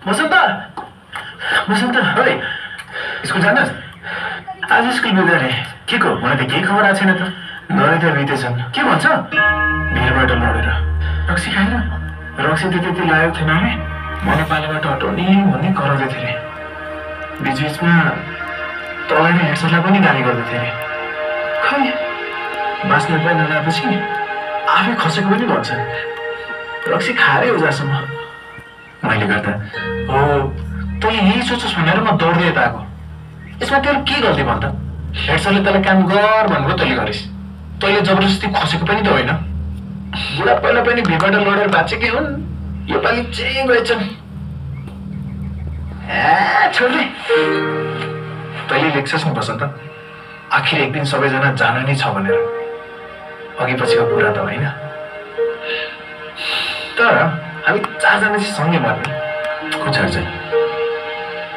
बसन्त बसन्त ओइ स्कुल जानुहोस् आज स्कुल बिदा रे के को मलाई त केही खबर आएको छैन त नरै त बितेछन् के भन्छ भिरबाट लडेर रक्सी खाएर रक्सी त त्यति लागेको थिएन है मलाई पालेबाट हटाउने भन्ने कराउँदै थिए रे बिचबिचमा तँलाई र हेडसरलाई पनि गाली गर्दै थिए रे खै बाँच्न पाइ नलाएपछि आफै खसेको पनि भन्छ रक्सी खाएरै हो जहाँसम्म मैले गर्दा हो तैँले यही सोचोस् भनेर म दौड्दै यता आएको यसमा तेरो के गल्ती भन् त हेडसरले तँलाई काम गर भनेको तैँले गरिस् तैँले जबरजस्ती खसेको पनि त होइन बुढा पहिला पनि भिरबाट लडेर बाँचेकै हुन् योपालि चाहिँ गएछन् छोड्ने तैँले लेख्छस् नि बसन्त आखिर एक दिन सबैजना जानु नै छ भनेर अघि पछिको कुरा त होइन तर हामी चारजना चाहिँ सँगै मर्ने कुछार चाहिँ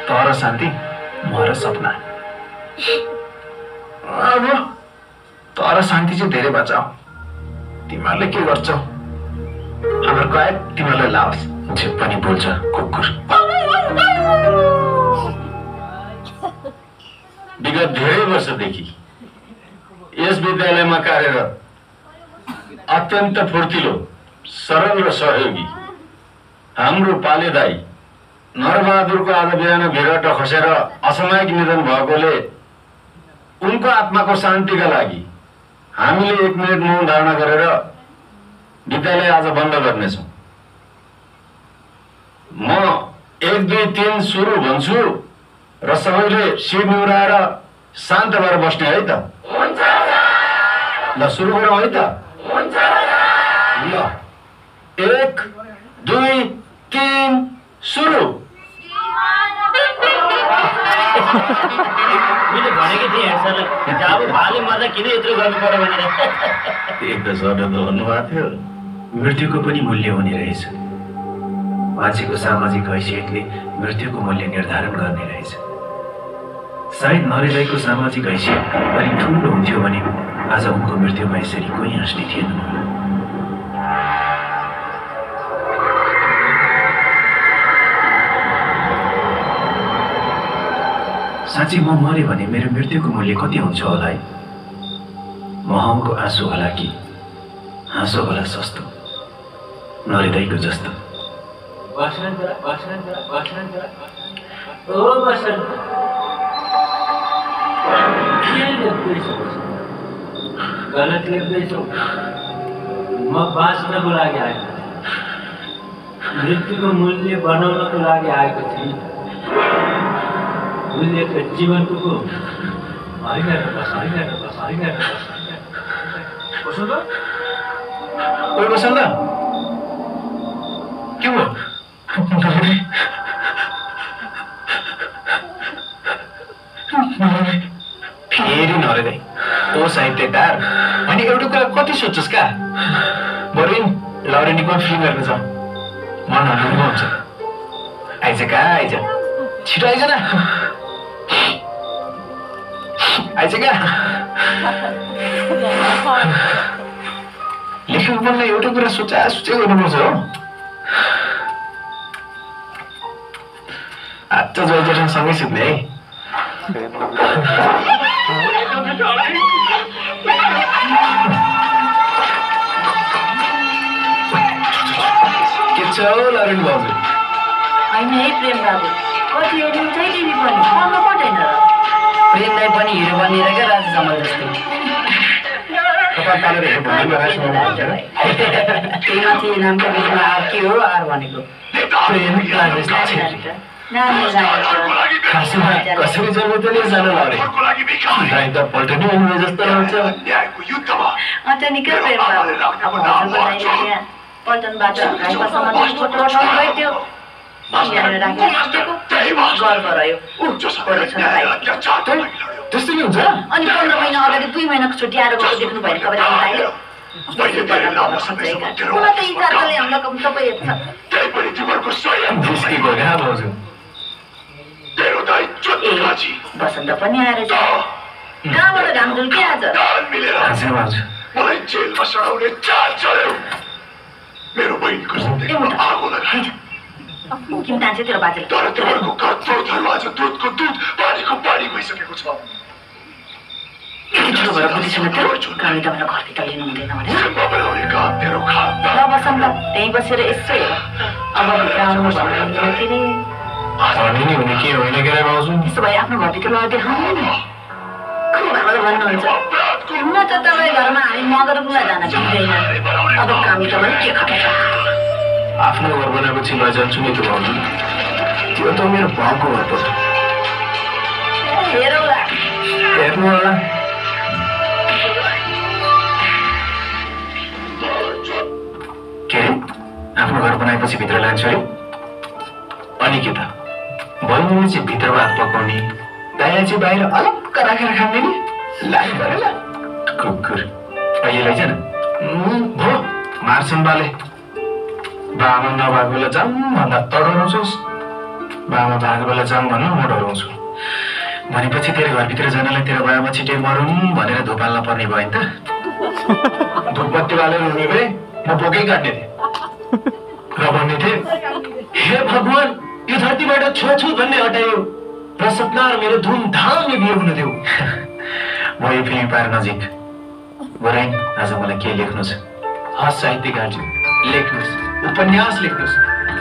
तर शान्ति म र सपना अब तर शान्ति चाहिँ धेरै बचाऊ तिमीहरूले के गर्छौ हाम्रो कयक तिमीहरूलाई लाओस् जे पनि बोल्छ कुकुर विगत धेरै वर्षदेखि यस विद्यालयमा कार्यरत अत्यन्त फुर्तिलो सरल र सहयोगी हाम्रो पाले दाई नरबहादुरको आज बिहान भिरबाट खसेर असामयिक निधन भएकोले उनको आत्माको शान्तिका लागि हामीले 1 मिनेट मौन धारणा गरेर विद्यालय आज बन्द गर्नेछौँ। म 1 2 3 सुरु भन्छु र सबैले शिर निहुराएर शान्त भएर बस्ने है त? हुन्छ ल सुरु गरौँ है त? हुन्छ ल 1 2 3 सुरु। मैले भनेको थिएँ हेडसरलाई अब भाले मर्दा किन यत्रो गर्नु पर्यो भनेर। एक त सरले त भन्नुभएको थियो मृत्युको पनि मूल्य हुने रहेछ। मान्छेको सामाजिक हैसियतले मृत्युको मूल्य निर्धारण गर्ने रहेछ। सायद नरेदाईको सामाजिक हैसियत अलिक ठुलो हुन्थ्यो भने आज उनको मृत्युमा यसरी कोही हाँस्ने थिएन। साँच्चै म मरे भने मेरो मृत्युको मूल्य कति हुन्छ होला है? महँगो आँसु होला कि हाँसो होला सस्तो नरेदाईको जस्तो। गलत लेख्दैछौ। म बाँच्नको लागि आएको मृत्युको मूल्य बनाउनको लागि आएको थिएँ। मूल्य त जीवनको होइन बसन्त के हो? फेरि नरेदाई ओ साहित्यकार अनि एउटा कुरा कति सोच्छस् का? बरु लौरेनीको फिल्म हेर्न जाउँ मन हल्लुङ्गो हुन्छ। आइज का आइज छिटो आइज न आइज का। लेखेको मनलाई एउटा कुरा सोचे गर्नुपर्छ हो। आज त जयजन सँगै सुत्ने है। के छ लरेन बाबु? होइन है प्रेम बाबु कति हेर्नु चाहिँ तिमी पनि पढ्नु पर्दैन र। प्रेमलाई पनि हिरो बनिएर क्या राजा जमल जस्तै त्यही माथि नामको बिचमा के हो आर भनेको कसरी जन्म त नि जान लरे दाइ त पल्टनी हुने जस्तो हुन्छ। अन्त निकै प्रेम बाबु अब हजुरको दाइले यहाँ पल्टनबाट राइपासम्म फोटो उठाउनु भयो त्यो यहाँनिर राखेर खिचेको गर्व रह्यो। त्यस्तै नि हुन्छ। अनि 15 महिना अगाडि 2 महिनाको छुट्टी आएर गएको देख्नु भएन तपाईँ दाइले? मलाई त इजाजले हामीलाई सबै हेर्छ। बसन्त पनि आएर कहाँबाट घाम झुल्के आज? किन तान्छे तेरो बाजेले? तर तपाईँको कठोर आज दुधको दुध पानीको पानी भइसकेको छ। ठुलो भएर बुझिसक्यो तेरो कामी तपाईँलाई घरभित्र लिनु हुँदैन भने तेरो खाता ल बसन्त त्यहीँ बसेर यसो हेर अब भित्र आउनु भन्नु के अरे अनि नि हुने के होइन के भाउजू त्यसो भए आफ्नो घरभित्र लगेर देखाउनु नि भन्नुहुन्छ न त तपाईँ घरमा हामी मगर बुला जान दिँदैन अब कामी तपाईँले के खान्छ आफ्नो घर बनाएपछि लैजान्छु नि त्यो भाउजू त्यो त मेरो भाउको घर पर्छ हेरौला हेर्नु होला के अरे आफ्नो घर बनाएपछि भित्र लान्छु है अनि के त बहिनीले चाहिँ भित्रको हात पकाउने दाइले चाहिँ बाहिर अलक्क राखेर खाँदैन लाइ गरेर कुकुर अहिले लैजान भो मार्छन् बाले बामा नभएको बेला जाऊँ भन्दा तडाउँछस् बामा भएको बेला जाऊँ भन्नु म डराउँछु भनेपछि तेरो घरभित्र जानलाई तेरो बाबा छिटै मरौँ भनेर धुपाल्न पर्ने भयो नि त धुपबत्ती बालेर हुने भए म बोकै काट्ने थिएँ र भन्ने थिएँ हे भगवान् यो धरतीबाट छोछु भन्ने हटायो र सपना र मेरो धुमधामले बिहे हुन देऊ म यो फिल्म पाएर नजिक बराइन आज मलाई के लेख्नु छ हस् साहित्यकारज्यू लेख्नुहोस् उपन्यास लेख्नुहोस्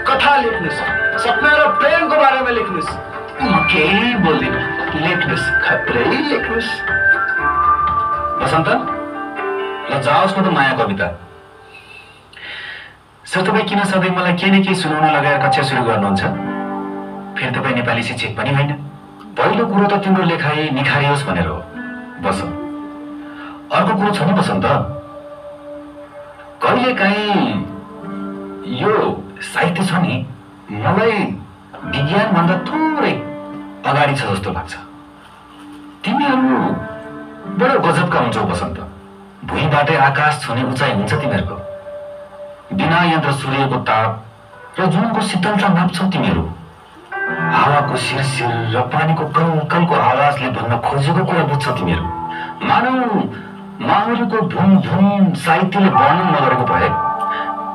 कथा लेख्नुहोस् सपना र प्रेमको बारेमा लेख्नुहोस् म केही बोल्दिनँ लेख्नुहोस् खत्रै लेख्नुहोस् बसन्त ल जाओस् न त माया कविता सर तपाईँ किन सधैँ मलाई केही न केही सुनाउन लगाएर कक्षा सुरु गर्नुहुन्छ फेरि तपाईँ नेपाली शिक्षक पनि होइन पहिलो कुरो त तिम्रो लेखाइ निखारियोस् भनेर हो बस अर्को कुरो छ नि बसन्त कहिलेकाहीँ यो साहित्य छ नि मलाई विज्ञानभन्दा थोरै अगाडि छ जस्तो लाग्छ तिमीहरू बडो गजबका हुन्छौ बसन्त भुइँबाटै आकाश छुने उचाइ हुन्छ तिमीहरूको बिना यन्त्र सूर्यको ताप र जुनको शीतलता नाप्छौ तिमीहरू हावाको शिरशिर र पानीको कलकलको आवाजले भन्न खोजेको कुरा बुझ्छौ तिमीहरू मानौ माहुरीको भुम भुम साहित्यले वर्णन नगरेको भए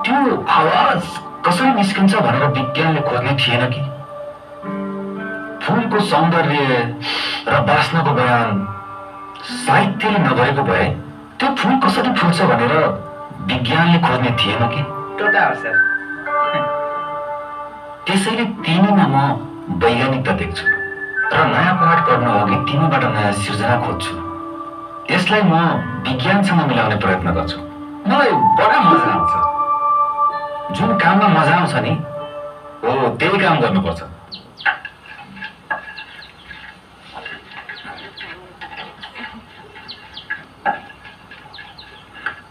त्यो आवाज कसरी निस्किन्छ भनेर विज्ञानले खोज्ने थिएन कि फूलको सौन्दर्य र बास्नाको बयान साहित्यले नगरेको भए त्यो फूल कसरी फुल्छ भनेर विज्ञानले खोज्ने थिएन कि टोटा हो सर त्यसैले तिमीमा म वैज्ञानिकता देख्छु र नयाँ पाठ पढ्न अघि तिमीबाट नयाँ सिर्जना खोज्छु यसलाई म विज्ञानसँग मिलाउने प्रयत्न गर्छु मलाई बडा मजा आउँछ जुन काममा मजा आउँछ नि हो त्यही काम गर्नुपर्छ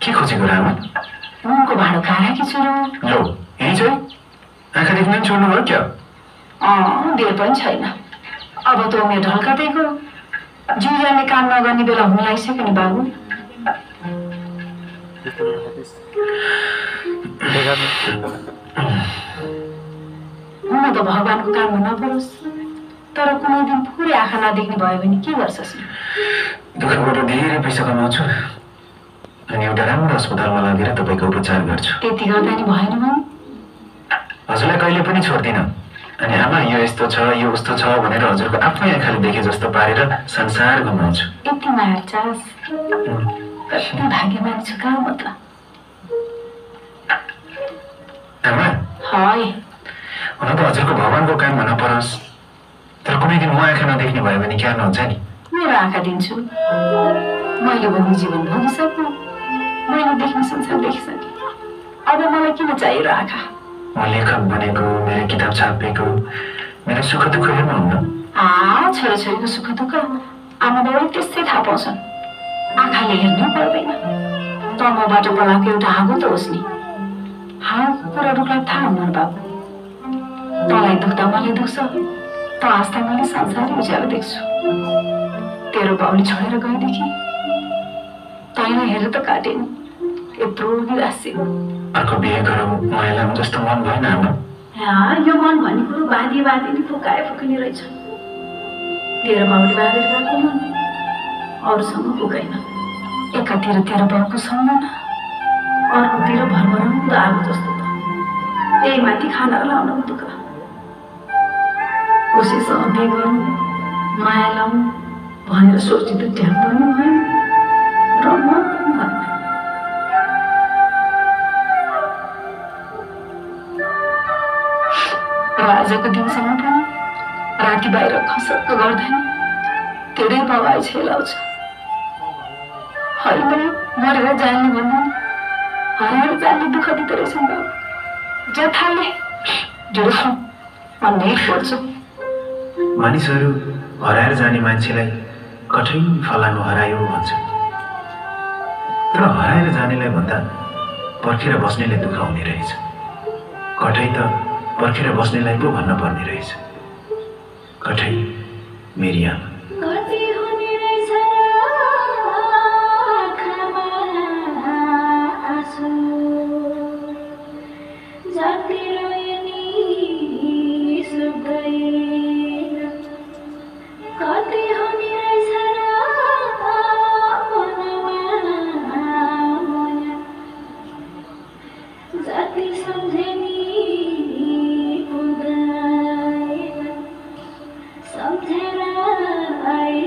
के खोजेको रामा उनको भाँडो खाना कि छोरो लो यही चाहिँ आँखा देख्न पनि छोड्नु भयो क्या बेल पनि छैन अब त उमेर ढल्कादैको जिउजानले काम नगर्ने बेला हुन लागिसक्यो नि बाबु हुन त भगवानको काममा नपरोस् तर कुनै दिन पुरै आँखा नदेख्ने भयो भने के गर्छस् दुःखबाट धेरै पैसा कमाउँछु अनि एउटा राम्रो अस्पतालमा लगेर तपाईँको उपचार गर्छु त्यति गर्दा नि भएन भने हजुरलाई कहिले पनि छोड्दिनँ अनि आमा यो यस्तो छ यो उस्तो छ भनेर हजुरको आफ्नै आँखाले देखे जस्तो पारेर संसार घुमाउँछु यति माया चास कति भाग्यमानी छु कहाँ म त आमा है हुन त हजुरको भगवानको काम हुन परोस् तर कुनै दिन म आँखा नदेख्ने भयो भने क्या नहुन्छ नि मेरो आँखा दिन्छु मैले भन्ने जीवन भोगिसक्नु मैले देख्ने संसार देखिसकेँ अब मलाई किन चाहियो र आँखा म लेखक बनेको मेरो किताब छापेको मेरो सुख दुःख हेर्नुहुन्न छोराछोरीको सुख दुःख आमा बाबा त्यस्तै थाहा पाउँछन् आँखाले हेर्नै पर्दैन त मबाट पलाएको एउटा हाँगो त होस् नि हाँगोको कुरा रुखलाई थाहा हुन्न बाबु तँलाई दुख्दा मलाई दुख्छ त आस्था मैले संसारै उज्यालो देख्छु तेरो बाउले छोडेर गएदेखि तैँलाई हेरेर त काटेन यत्रो निराश अर्को बिहे गरौँ महिला जस्तो मन भएन आमा यो मन भन्ने कुरो बाँधी नि फुकाए फुकिने रहेछ तेरो बाउले बाँधेर गएको मन अरूसँग पुगेन एकातिर तेरो बाउको सम्झना अर्कोतिर भरभराउँदो आगो जस्तो त त्यही माथि खाना लाउनको दुःख कोसिससँग बिहे गरौँ माया लाउँ भनेर सोची त ध्यान गर्नु भयो र म र आजको दिनसम्म पनि राति बाहिर खसक्क गर्दैन धेरै बवाई छेलाउँछ होइन मरेर जान्ने भन्दा हराएर जान्ने दुःख दिँदो रहेछन् बाबु जथाले ढुलो भन्ने बोल्छु मानिसहरू हराएर जाने मान्छेलाई कठै फलानु हरायो भन्छ तर हराएर जानेलाई भन्दा पर्खेर बस्नेले दुःख हुने रहेछ कठै त पर्खेर बस्नेलाई पो भन्न पर्ने रहेछ कठै मेरी आमा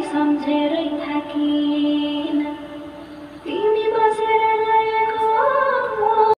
सम्झेरै थाकी